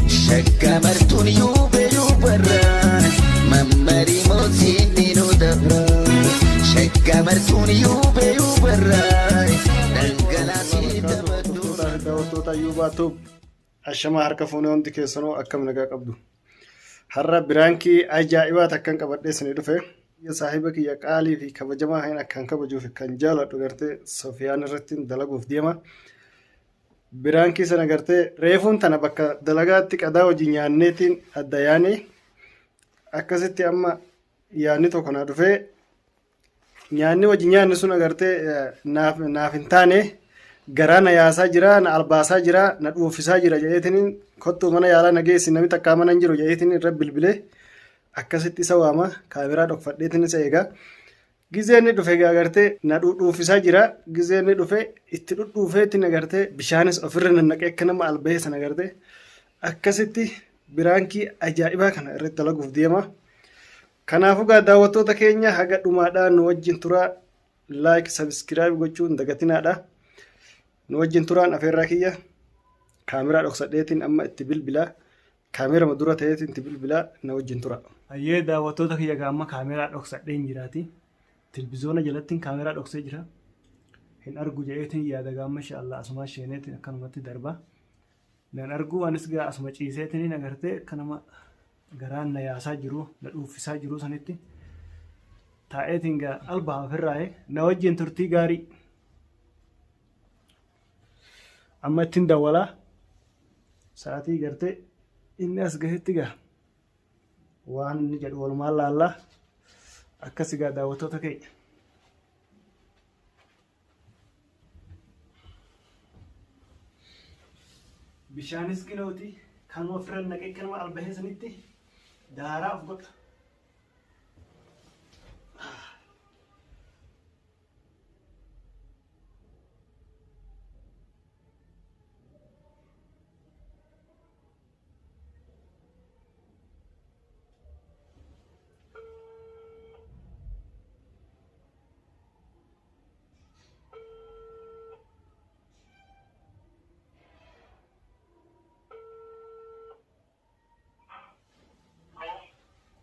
شكمرتون يوبرا ممري موزيني نودبرا شكمرتون يوبرا دنقلاسي داوتوتا يوباتوب الشما harka fuunee hundi keessanoo akkam nagaa qabdu har'a biraankii ajaa'ibaa takkan qabadhee isinii dhufe saahiba kiyya qaalii fi kabajamaa hin akkan kabajuuf kan jaaladhu gartee Sofiyaan irratti dalaguuf deema biraankii sana gartee reefuun tana bakka dalagaatti qadaa hojii nyaanneetiin adda yaane akkasitti amma yaanni tokko na dhufee nyaanni hojii nyaanni sun agartee naaf hin taane garana yaasaa jira na albaasaa jira na dhuufisaa jira jedheetiin kottu mana yaalaa nageessi namni takkaa mana hin jiru jedheetiin irra bilbilee akkasitti isa waama kaameraa dhokfadheetiin isa eegaa gizeenni dhufe agartee na dhuufisaa jira gizeenni dhufe itti dhudhuufeetiin agartee bishaanis ofirra nannaqee akka nama albahee sana agartee akkasitti biraankii ajaa'ibaa kana irratti dalaguuf deema kanaafuu gaa daawwattoota keenya haga dhumaadhaan nu wajjin turaa laayik sabiskiraayib gochuun dagatinaadha nu wajjin turaan afeerraa kiyya kaameraa dhoksadheetiin amma itti bilbilaa kaameraa dura ta'eetiin itti bilbilaa na wajjin tura. Hayyee daawwattoota kiyya amma kaameraa dhoksadheen jiraati. Televizoona jalattiin kaameraa dhoksee jira. Hin argu jedheetiin yaada gaamma inshaAllah asuma sheeneetiin akkanumatti darba. Nan argu anis gaa asuma ciiseetiin agartee akkanuma garaan na yaasaa jiru na dhuufisaa jiru sanitti taa'eetiin gaa albaa ofirraa'ee na wajjin turtii gaarii. Amma ittiin dawwalaa sa'aatii gartee inni as gahetti gaa waan inni jedhu walumaan laallaa akkasi gaa daawwattoota keenya. Bishaanis ginooti kanuma ofirra naqee kanuma albahee sanitti daaraa of godha.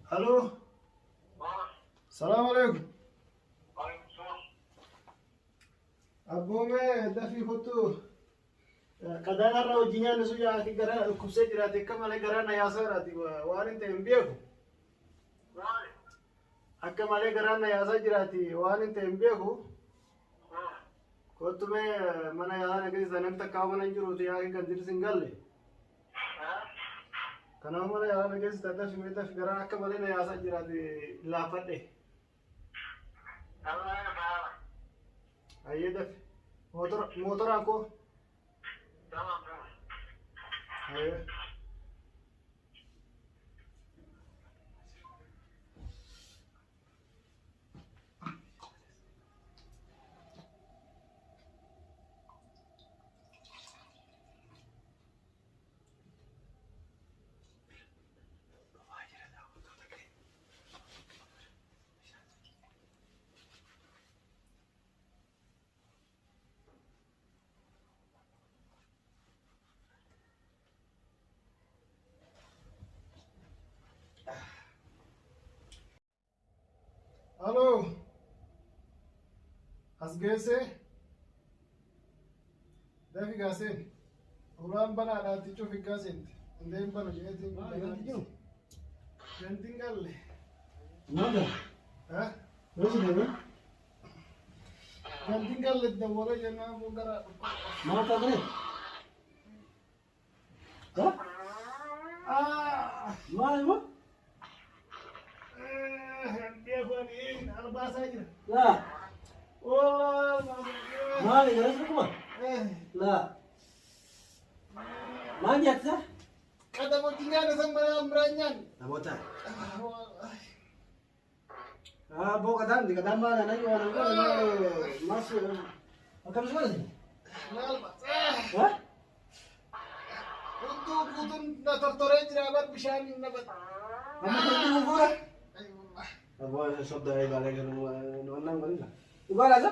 Halo. Salam alaikum. Abboome dafii kottu qadaana irraa hojii nyaanni sun yaa'ati gara dhukkubsee jiraate akka malee garaa na yaasaa jiraati waan hin ta'e hin beeku. Akka malee garaa na yaasaa jiraati waan hin ta'e hin beeku. Kottu mee mana yaalaa nageessa namni takkaa mana hin jiruuti yaa'ii kan dirsi hin galle. Kanaaf mana yaalaa nageessi taatee fi meeshaa garaa akka malee na yaasaa jiraate laafadhe. Hayyee dafe mootoraan koo. Hayyee. Halo, asgeesse, dafi gaaseen, ulaan banaadhaatti cufi gaaseen, indeen banu jeetiin banaatti jiru. Gantiin galle. Nada. Ha? Rosi deeme. Gantiin galle dawwala jennaan mun gara. Maal taatee? Ha? Maal immoo? Biafaniin albaasaa jira. Laa. Oh, Maali garas kuma? Laa. Maal nyaata? kadama nyaanni san mana biraan nyaanni. Namoota. Boo kadaan kadaan maal ana yoo ana mas akkam suura? Maal ba? Ha? Untuk na tortoree jira bar bishaan na bat. Amma kun fuura? هو صدق ايه عليك انه انا ولا يبقى لازم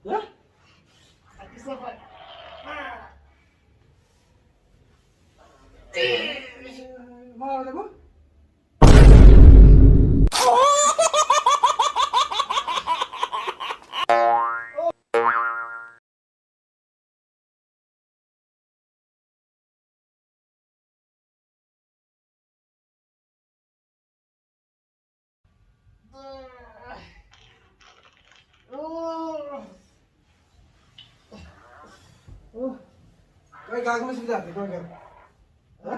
ها ما ولا ما Kay gago mo sa bidal, ikaw gago. Ha?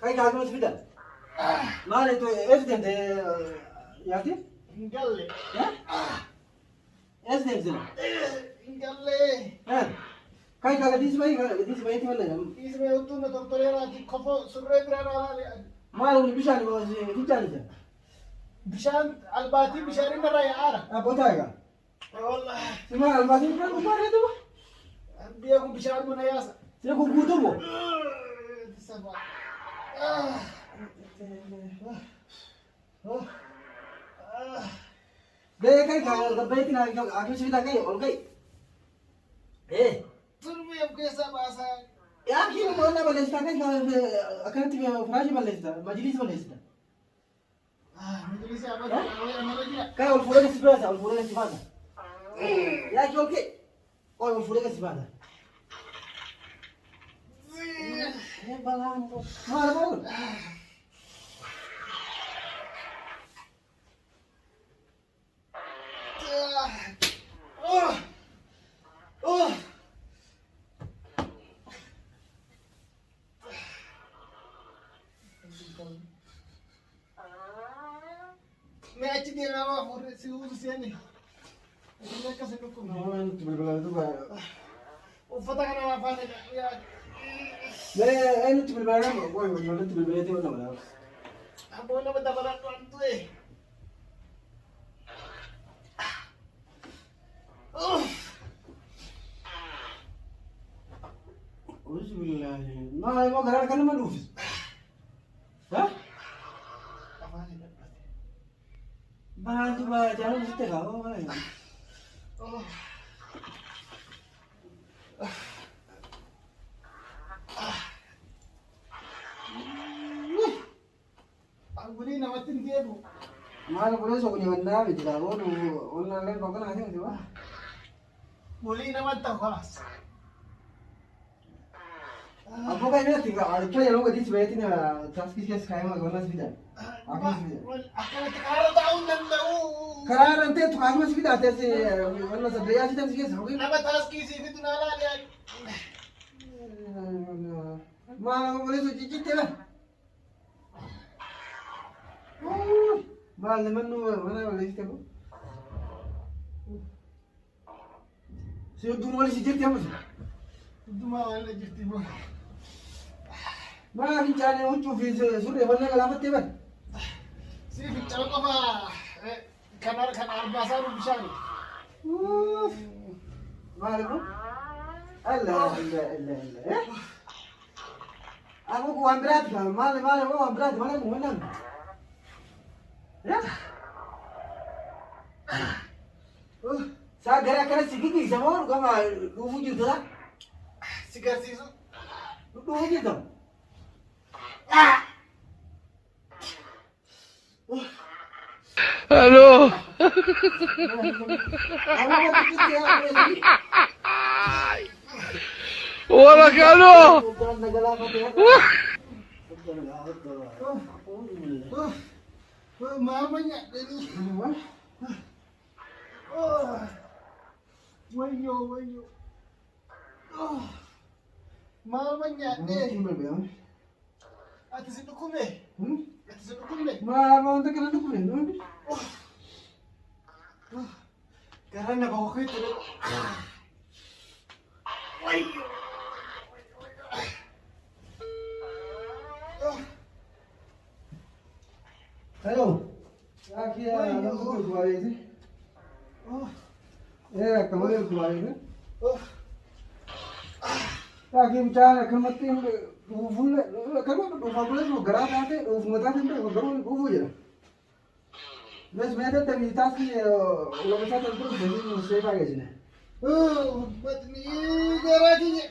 Kay gago mo sa bidal. Mali to evident yati? Ingalle. Ha? Evident sila. Ingalle. Ha? Kay gago dis bay ti wala. Isme uttu na tortorera di kofo surre brana. Mali uli bishani mo si bishani ja. Bishan albati bisharin na ya ara. Bota ga. Wallahi. Sima albati kan umare to. Biya ko bishan mo na yasa. Sila ko guto mo. Sabah. Deh kay gago gabay ti na akin sa bidal kay olgay. Turmi ab kaisa basa. Ya akin mo na balesta kay akan ti fraji balesta, majlis balesta. Majlis apa? Amara gila. Kay ol fure si basa, ol fure si basa. Ya ki olke. Ol fure si basa. Balang mo. Mara mo. मैं अच्छी देर में वो पूरे सिउस से नहीं मैं कैसे रुकूं Naman tibel tu ba. वो पता करना वहाँ पाने यार Deh ay tibel ba na. Oy, no tibel ti wala. अब वो ना बता बता तो है Bismillah. Ma mo garan kan man ufis. Ha? Bahan tu ba jangan mesti kau. अंगुली नमस्ते दिए वो Mana boleh so ni wanda bi tidak oh online lain kau kan ada tu ba. बोली नमस्ते खास Apa kau ini tiga ada yang lo di sebelah ini transkis kaya mah guna sebelah. Aku sebelah. अकेले तिकारो ताऊ नंदा वो Kerana nanti tu kau masih sebelah atas mana sebelah sih transkis oke. नमस्ते तास किसी भी तू नाला ले Mana boleh so cicit lah. Mal mana boleh itu. Siapa tu boleh cicit ya mas? तू माँ वाले जितनी वो Mana bicara untuk visa sudah mana kalau apa tiba? सिर्फ चलो को बा खानार बासा रुपशानी Mana tu? Allah. Aku kuat berat kan? Mana kuat berat mana mana? Ya? Saya gerak sikit sama orang kau lu wujud tu lah. सिगर सीसु Lu wujud tu. Halo. Wala kano. mamanya ini wayo mamanya atas itu kume karena bawa itu wayo Hello. Aquí a los usuarios. Kembali usuarios. Aquí bicara kemati full. Kamu full itu gerak nanti, mata nanti baru full je. بس ما تبي تاسكي ولا مسات الكل بدين مصيبة جزنا بدني جراتي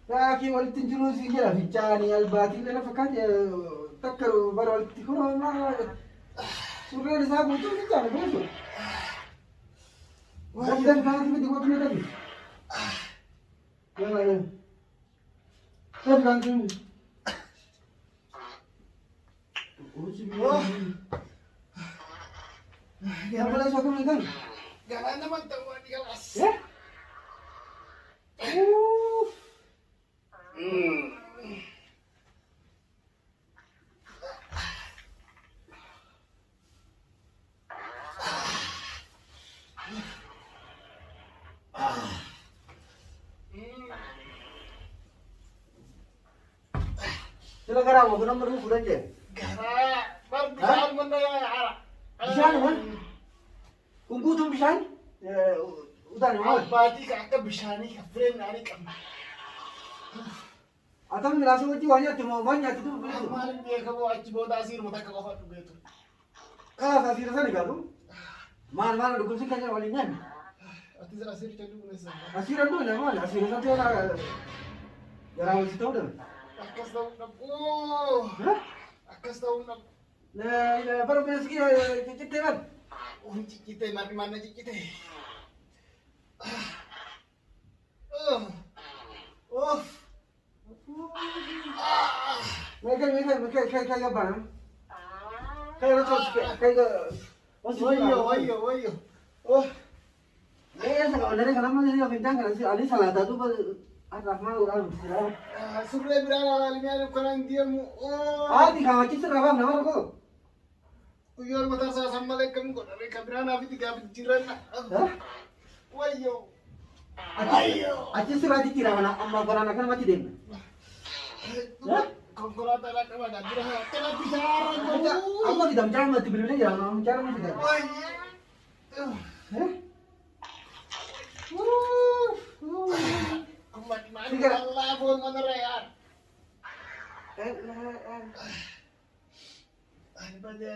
لكن ولد تنجلو سيجرا في جاني الباتي لنا فكان تكروا برا ولد تكروا ما سوري رزاق وجو في جاني بس وهذا كان في دقوق من تبي يلا يلا كيف كان تبي يا بلا شو كم لكان جرانا ما تقولي خلاص إيه Sila kara mo kunang maru kuda je. Gara berbicara mana ya ara. Bisan man. Kungku tu bisan. Udah ni mal. Bati kakak bisani kafren nari kam. Atam ngerasa macam wanya tu mau banyak tu. Malam dia kamu aci bawa dasir mata kau apa tu betul. Ah, saya rasa ni kalau. Man dukun sih kan wali nyan. Ati dasir cakap tu nesa. Asiran tu ni mal. Asiran tu lah. Jarang mesti tahu dah. Akas tahu nak. Hah? Akas tahu nak. Nah, baru beres kita kita kan. Oh kita mana kita. Oh. Mereka kayak apa? Kayak macam kayak. Wayo. Oh. Dari sana mana dia bintang kan? Ali salah satu Rahman orang Islam. Surya berada dalam ni kurang dia mu. Ah, di kamar kita rabam nama aku. Uyar mata saya sambal ekam ko. Mereka berada di tiga jiran. Wayo. Aci surat dikira mana amma korana kan mati den. Kongkolat ala kama dan berada. Kena bicara. Aku di dalam jalan mati beli ya, nama cara mati den. Mati Allah pun menerayat. Ani bade.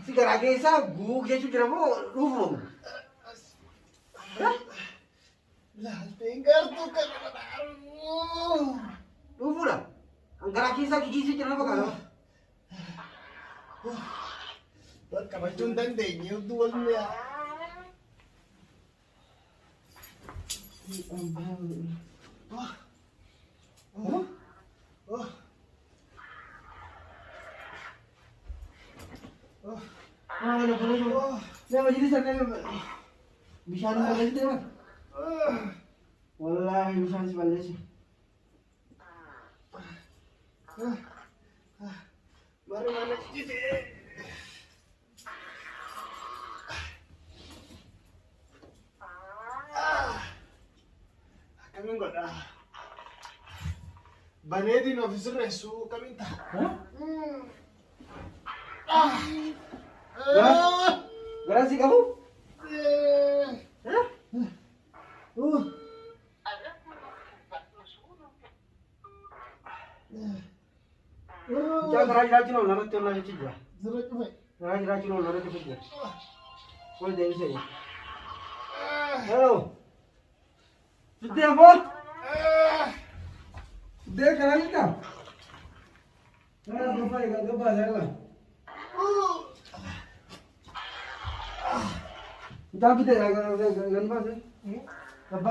Sigar age sa gug je chujra mo ruvo. Lah, tinggal tu kan baru. Ruvo lah. Angkara kisa gigi si chana ba kalo. Buat kamu cundan deh, nyu dual ya. Saya jadi sana bisa nih balik deh man. Wallahi bisa sih balik sih. Baru mana kita? Kami enggak dah. Banedin officer resu kami tak. Berapa sih kamu? Jangan rajin loh, nanti orang cuci dia. Zero tu baik. Rajin loh, nanti cuci dia. Boleh dari sini. Halo. Sudah apa? Sudah kerana kita. Gapa jalan. Kita gan pas. Gapa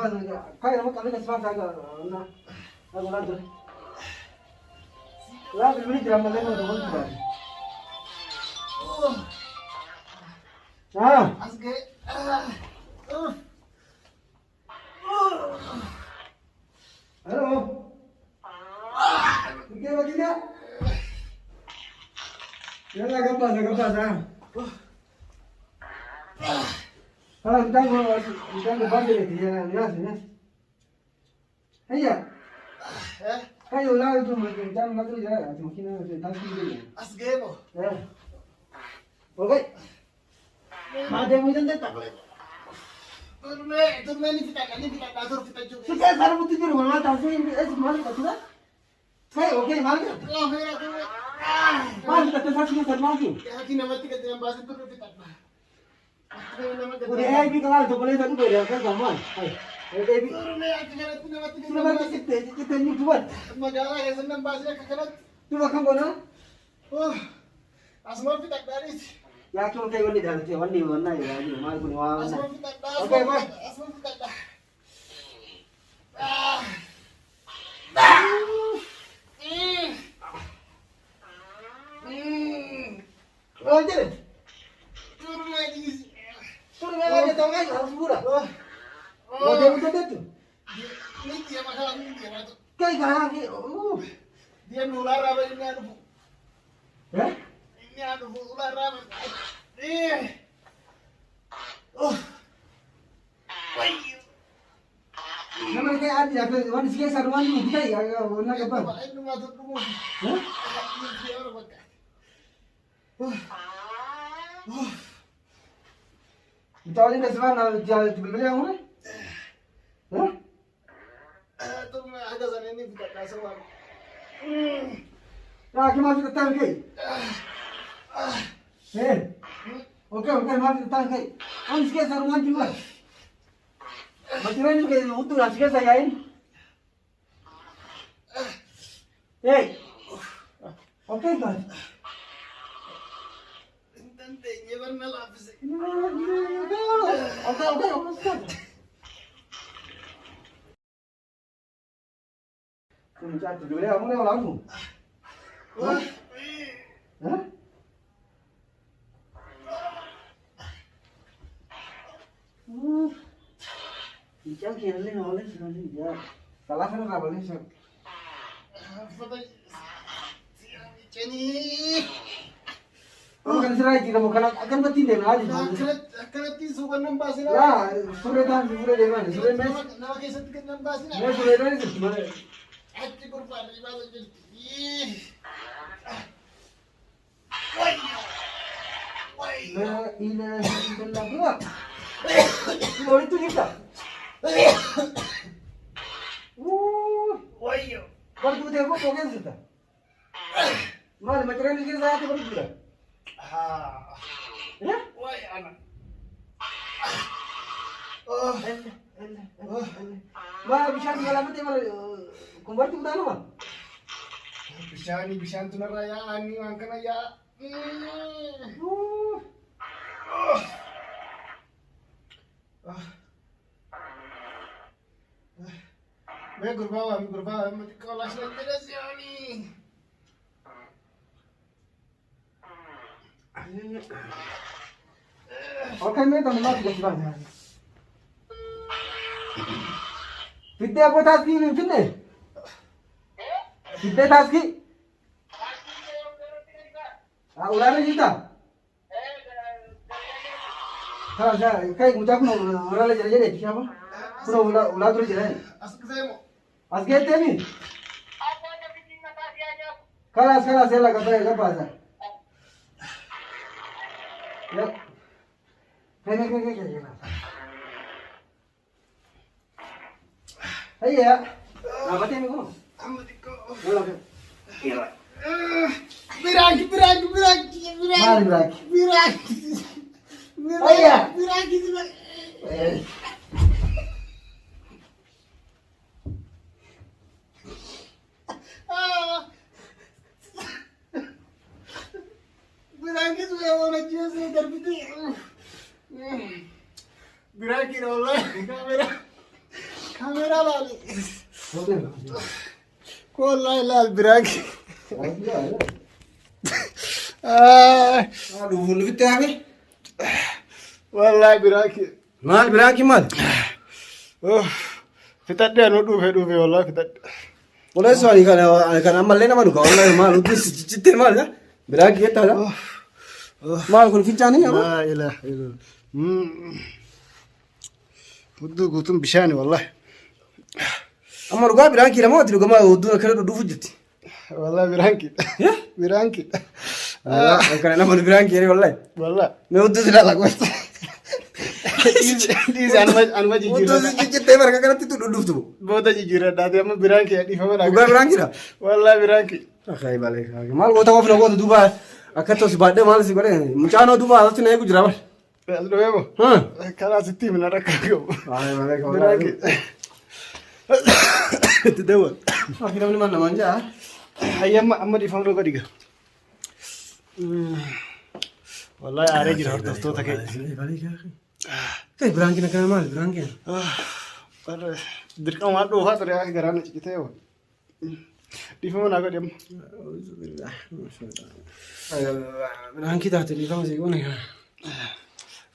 kayak apa kami kasih pas agak na. Agak lanjut. Lah beli drama lain untuk kita. Asge. Halo. Begini. Yalla gapa ah. Kita mau balik dia ya. Iya. Kayo lah itu macam macam je, mungkin ada tansi dia. Asge mo. Oke. Ada mungkin tak boleh. Turme ni kita atur kita juga. Sudah sarung tu juru mana tansi es malu tak sudah? Saya oke malu. Oh, hera tu. Maal tattaafaatti kan maaki? Yaaki namatti gadi nan baasee turre fixadha. Uri eebii qabaal tokkoleessa dhufee kan maal? Eebii. Turme akka kanatti namatti gadi nan Namatti baasee. cittee ni tubat. Magaalaa keessa nan baasee akka kanatti. Tuba kan goona? Asuma fixadhaanis. Yaa kee wanti wanni dhaaltee wanni wannaa jedhanii maal kun waa wannaa. Asuma fixadhaa. Okay, bye. Asuma fixadhaa. Maal jedhe? Turme dhiisi. Turme maal ta'aa jira fuula. Waa deemu dandeettu? Ni deema kanaa ni deema. Kee kanaa kee. Deemni ulaarraa ba'e inni haa dhufu. Eh? Inni haa dhufu ulaarraa ba'e. Wayyo. Nama kee adii akka wanti si keessaa waan nuti ta'e wanna gabbaan. Inni maatu dhumuuf. Eh? Bitaa waliin dasbaan bilbilee haamure? Eh? Turme akka sana inni fixadhaa sabaan. Yaa kee maal fixattaan kee? Eh? Okay, maal fixattaan kee? Wanti si keessaa waan jiru waan? Matirani ke untuk nasi saya ini. Hey. Okay kan? Tante nyebarna lapis. Okay. Kamu cakap dulu ya, kamu lewat lagu. Hah? Jangan kira ni oleh sekali dia. Salah kan apa boleh sih? Apa Jenny? Kamu kan serai jika mau akan mati deh nanti. Akkanatti suuqan nan baasina. Lah, sudah tahan sudah deh mana? Sudah mes. Nama keessatti kan nan baasina. Mes sudah deh sih. Mana? Achi gurbaadha baasa jirti. Wayyo. La ilaha illallah. Mau itu kita. Wayyo. Baru tu tengok pokoknya sudah. Mana macam ni kita saya tu baru sudah. Ya? Way anak. Mana bisa tinggal apa mana? Kumbar tu dah nama. Bishaan tu narraa yaa'anii waan kana yaa'a. Mee gurbaa waami xiqqoo laashna jedhe si'oonii. Okay, मैं तो नमाज के बाद है। विद्या को तास की कितने? कितने तास की? उड़ाने जीता? हाँ कहीं मुझे को उड़ाने चले जाए क्या बात? पूरा उड़ा तो चले। As keseemu. आज गए थे भी? कलास ये लगा था पास है। Cái thấy gì ạ? Nào bắt thêm không? Amma xiqqoo. Đâu Biraaki. Maali biraaki? Biraaki. Ayya. Biraaki. Biraaki tu yang orang jelas terbiti. Biraaki wallahi kamera lali. Wallahi lal biraaki. Aduh, lu fitte apa? Wallahi biraaki. Maal biraaki maal? Fitadde anu dhufe wallahi fitadde. Mulai soalnya kan amalnya nama nuka wallahi maal udah citte maal ya? Biraaki kita lah. Maal kun fincani apa? La ilaha illallah. Uddu guutuun bishaani wallahi. Amma dhugaa biraaki lama ati dhugamaa udduna kana dhufu jirti. Wallahi biraanki. Ya? Biraanki. Kana nama biraaki yeri wallahi. Wallahi. Me uddu sila lagu. Diisi anuma jijjiirra. Uddu citte marga kanatti tu dhuftu. Booda jijjiirra daati amma biraanki dhiifama Dhugaa biraaki dha. Wallahi biraanki. Akhay balee maal goota of na goota duuba akkatoo si baadhee maal si godhe mucaanoo duuba asatti na eegu jira bal. As dhufee moo? Karaa sitti himna rakkaa qabu. Biraanki. Itti dawwal. Akhi namni man namaan jaa. Hayyamma amma dhiifamuu godhi gaa. Wallahi aaree jira hordoftoota kee. Kay biraankiin akkana maali biraankiin? Dirqama waan dhuufaa ture akka garaan ciccitee yoo. Dhiifama naa godhi amma. Biraankii taate dhiifama si goone.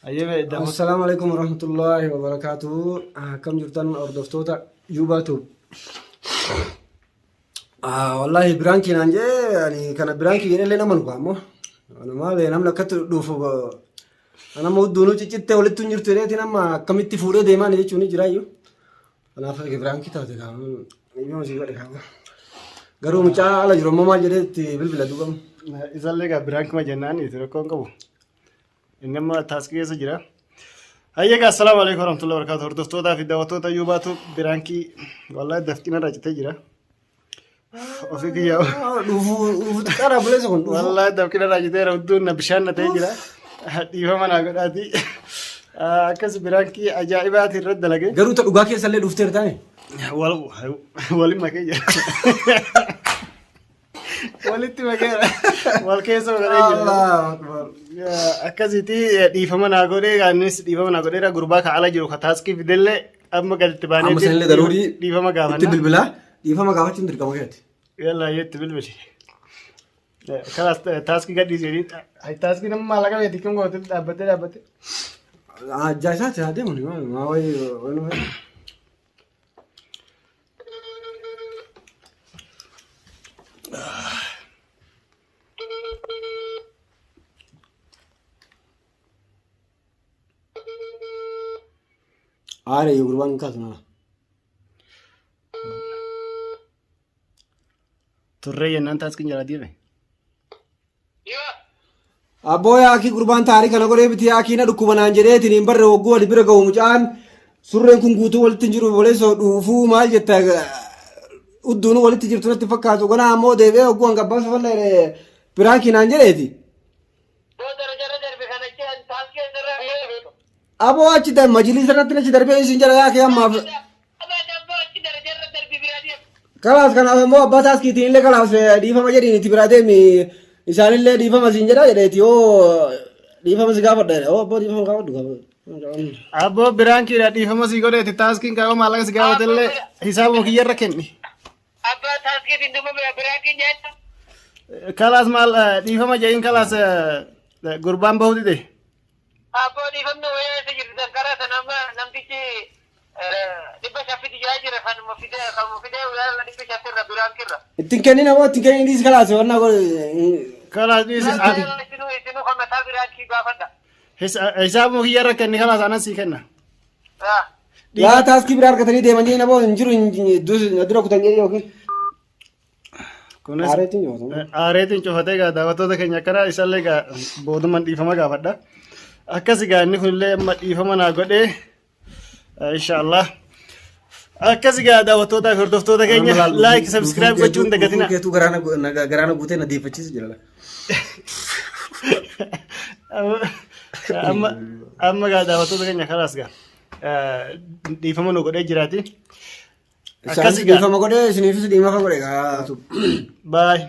Hayyamee damma. Assalaamu alaikum warahmatullahi wabarakatuh. Akkam jirtan hordoftoota YouTube. Wallahi biraankiin aan jee ani kana biraankii jedhee nama nuka ammoo. Ana maali namni akkatti dhuufu nama udduunuu ciccittee walitti hin jirtu jedheeti nama akkamitti fuudhee deemaan jechuun jira iyyuu. Kanaaf biraankii taate dhiifama si godhe kaama. Garuu mucaa ala jiru ammoo maal jedheetti bilbila duubamu. Isallee gaa biraankii jennaan rakkoon qabu. Inni amma taaskii keessa jira. Hayyagaa assalaamu alaikum warahmatullahi wabarakatuh. Hordoftootaa fi daawwattoota yuubaatu biraankii wallahi dafqina irra citee jira. Ofii kiyyaa. Dhuufu xiqqaadhaa buleessa kun dhuufu. Wallahi dafqina irra citee jira. Udduun na bishaan na ta'ee jira. Dhiifama naa godhaati. Akkas biraankii ajaa'ibaati irratti dalagee. Garuu ta dhugaa keessallee dhuufteera taane. Waliin makee jira. Walitti makeera. Wal keessa makaree jira. Akkasitti dhiifama naa godhee anis dhiifama naa godheera gurbaa ka ala jiru ka taaskii fidellee amma gaditti baanee dhiifama gaafanna. Itti bilbilaa dhiifama gaafachuun dirqama keeti. Yallaa itti bilbili. Kanas taaskii gadhiisee taaskii nama maallaqa beekti kan gootetti dhaabbattee. Ajaa'isaati haa deemu maa wayii. Aare yoo gurbaan kaatu nana. Turree yennaan taaskiin jala deeme. Abboo yaakii gurbaan taarii kana godhee biti yaakii na dhukkuba naan jedheetiin hin barre hogguu wali bira gahu mucaan surreen kun guutuu walitti hin jiru boleessoo dhuufuu maal jetta udduunuu walitti jirtu natti fakkaatu ganaa ammoo deebi'ee hogguu hangabbaan safallee biraankii naan jedheeti. Aboo achi majilisa irratti achi darbee isin jala yaakee ammaaf. Kalaas kanaaf ammoo abbaa taaskiitiin illee kalaas dhiifama jedhiin itti biraa deemi isaanillee dhiifama siin jedha jedheeti yoo dhiifama si gaafadha yoo abboo dhiifama gaafadhu. Abboo biraankiidha dhiifama si godheeti taaskiin kaa'oo maallaqa si gaafatellee hisaabuma kiyyarra kenni. Abbaa taaskiitiin dhuma biraankiin nyaata. Kalaas maal dhiifama jedhiin kalaas gurbaan bahuu dide. Abboo dhiifamni wayyaa isa jirti karaa sana amma namtichi dhibba shaffitti jira jira kanuma fidee wayyaa dhibba shaffirra biraankiirra. Ittiin kennin ammoo ittiin kennin dhiisi kalaas wannaa godhe. Kalaas dhiisi. Isinuu kan mataa biraankii gaafadha. Hisaabuma kiyyarra kenni kalaas anan sii kenna. Yaa taaskii biraa argatanii deemanii namoo hin jiru dura kutan jedhee yookiin. Aareetiin cufatee gaa daawwattoota keenya akkana isallee gaa booduman dhiifama gaafadha. Akkas gaa inni kunillee amma dhiifama naa godhee inshaallah. Akkas gaa daawwattootaa fi hordoftoota keenya laayik sabskiraayib gochuun dagatina. Keetuu garaana guutee na deeffachiisu jira. Amma gaa daawwattoota keenya kalaas gaa dhiifama nu godhee jiraati. Akkas dhiifama godhee isiniifis dhiifama godhe gaa. Baay.